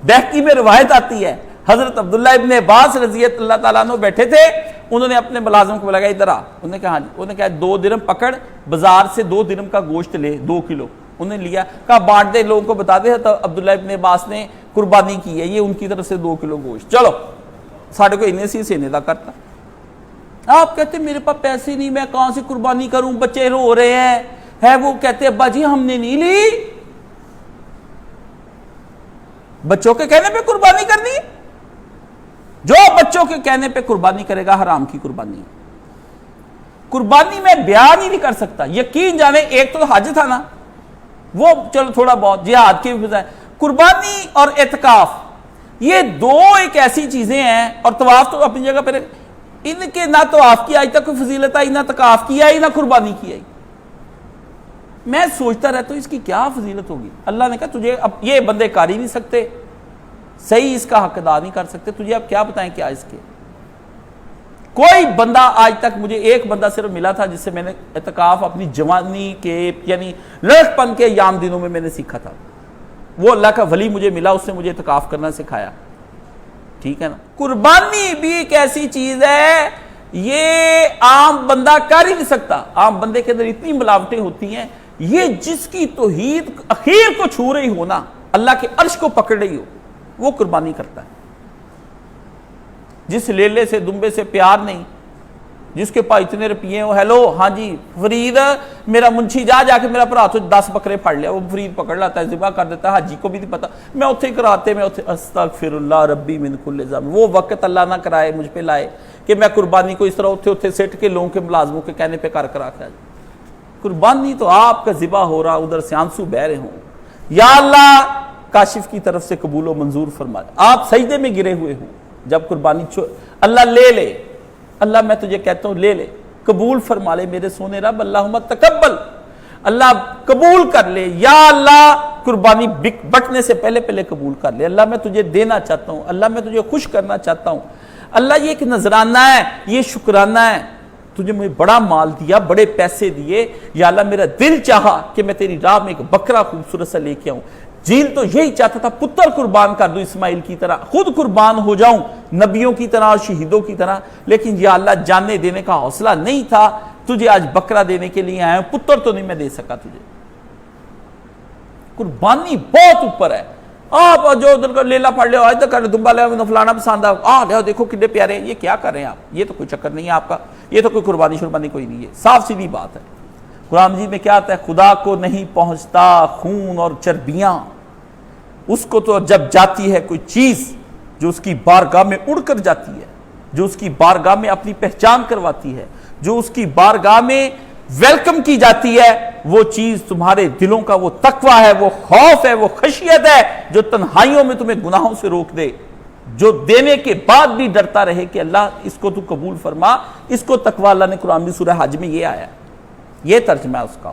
بہقی میں روایت آتی ہے حضرت عبداللہ ابن عباس رضی اللہ تعالیٰ عنہ بیٹھے تھے، انہوں نے اپنے ملازم کو بلایا ادھر آ، انہوں نے کہا ہاں جی، انہوں نے کہا 2 درہم پکڑ، بازار سے 2 درہم کا گوشت لے 2 کلو، انہوں نے لیا، کہا بانٹ دے لوگوں کو بتا دے، تو عبداللہ ابن عباس نے قربانی کی ہے، یہ ان کی طرف سے 2 کلو گوشت، چلو ساڑھے کو انہیں سے انہیں دا کرتا۔ آپ کہتے میرے پاس پیسے نہیں، میں کہاں سے قربانی کروں، بچے رو رہے ہیں، ہے وہ کہتے ابا جی ہم نے نہیں لی، بچوں کے کہنے پہ قربانی کرنی ہے، جو بچوں کے کہنے پہ قربانی کرے گا حرام کی قربانی۔ قربانی میں بیان ہی نہیں کر سکتا، یقین جانے ایک تو حج تھا نا، وہ چلو تھوڑا بہت جہاد کی بھی بجائے، قربانی اور اعتکاف یہ 2 ایک ایسی چیزیں ہیں، اور طواف تو اپنی جگہ پہ، ان کے نہ طواف کی آج تک کوئی فضیلت آئی، نہ اعتکاف کی آئی، نہ قربانی کی آئی۔ میں سوچتا رہتا ہوں اس کی کیا فضیلت ہوگی۔ اللہ نے کہا تجھے اب یہ بندے کر ہی نہیں سکتے، صحیح اس کا حق ادا نہیں کر سکتے، تجھے اب کیا بتائیں کیا اس کے۔ کوئی بندہ آج تک، مجھے ایک بندہ صرف ملا تھا جس سے میں نے اعتکاف اپنی جوانی کے یعنی لڑکپن کے ایام دنوں میں نے سیکھا تھا، وہ اللہ کا ولی مجھے ملا، اس نے مجھے اعتکاف کرنا سکھایا، ٹھیک ہے نا۔ قربانی بھی ایک ایسی چیز ہے، یہ عام بندہ کر ہی نہیں سکتا، عام بندے کے اندر اتنی ملاوٹیں ہوتی ہیں، یہ جس کی توحید اخیر کو چھو رہی ہونا، اللہ کے عرش کو پکڑ رہی ہو، وہ قربانی کرتا ہے۔ جس لیلے سے دمبے سے پیار نہیں، جس کے پاس اتنے روپیے ہو، ہیلو ہاں جی فرید میرا منشی جا کے میرا بھرا تو 10 بکرے پھڑ لیا، وہ فرید پکڑ لاتا ہے، ذبح کر دیتا ہے، حاجی کو بھی نہیں پتا، میں اتھے کراتے میں اتھے استغفر اللہ ربی من کل ذنب، وہ وقت اللہ نہ کرائے مجھ پہ لائے کہ میں قربانی کو اس طرح اتھے سیٹ کے لوگوں کے ملازموں کے کہنے پہ کرا کے قربانی تو آپ کا ذبح ہو رہا، ادھر سے آنسو بہ رہے ہوں، یا اللہ کاشف کی طرف سے قبول و منظور فرما، آپ سجدے میں گرے ہوئے ہوں، جب قربانی اللہ لے لے، اللہ میں تجھے کہتا ہوں لے لے، قبول فرما لے میرے سونے رب، اللہم تقبل، اللہ قبول کر لے، یا اللہ قربانی بٹنے سے پہلے قبول کر لے، اللہ میں تجھے دینا چاہتا ہوں، اللہ میں تجھے خوش کرنا چاہتا ہوں، اللہ یہ ایک نذرانہ ہے، یہ شکرانہ ہے، تجھے مجھے بڑا مال دیا، بڑے پیسے دیے، یا اللہ میرا دل چاہا کہ میں تیری راہ میں ایک بکرا خوبصورت سا لے کے آؤں، جیل تو یہی چاہتا تھا پتر قربان کر دوں اسماعیل کی طرح، خود قربان ہو جاؤں نبیوں کی طرح اور شہیدوں کی طرح، لیکن یا اللہ جاننے دینے کا حوصلہ نہیں تھا، تجھے آج بکرا دینے کے لیے آیا ہوں، پتر تو نہیں میں دے سکا تجھے۔ قربانی بہت اوپر ہے، آپ جو ادھر کا لیلا پڑھ لے، آج تک کر دمبا لے فلانا پسند آ دیکھو کتنے پیارے ہیں، یہ کیا کر رہے ہیں آپ، یہ تو کوئی چکر نہیں ہے آپ کا، یہ تو کوئی قربانی شربانی کوئی نہیں ہے، صاف سیدھی بات ہے۔ قرآن مجید میں کیا آتا ہے، خدا کو نہیں پہنچتا خون اور چربیاں، اس کو تو جب جاتی ہے کوئی چیز جو اس کی بارگاہ میں اڑ کر جاتی ہے، جو اس کی بارگاہ میں اپنی پہچان کرواتی ہے، جو اس کی بارگاہ میں ویلکم کی جاتی ہے، وہ چیز تمہارے دلوں کا وہ تقویٰ ہے، وہ خوف ہے، وہ خشیت ہے، جو تنہائیوں میں تمہیں گناہوں سے روک دے، جو دینے کے بعد بھی ڈرتا رہے کہ اللہ اس کو تو قبول فرما، اس کو تقویٰ۔ اللہ نے قرآن میں سورہ حج میں یہ آیا، یہ ترجمہ ہے اس کا۔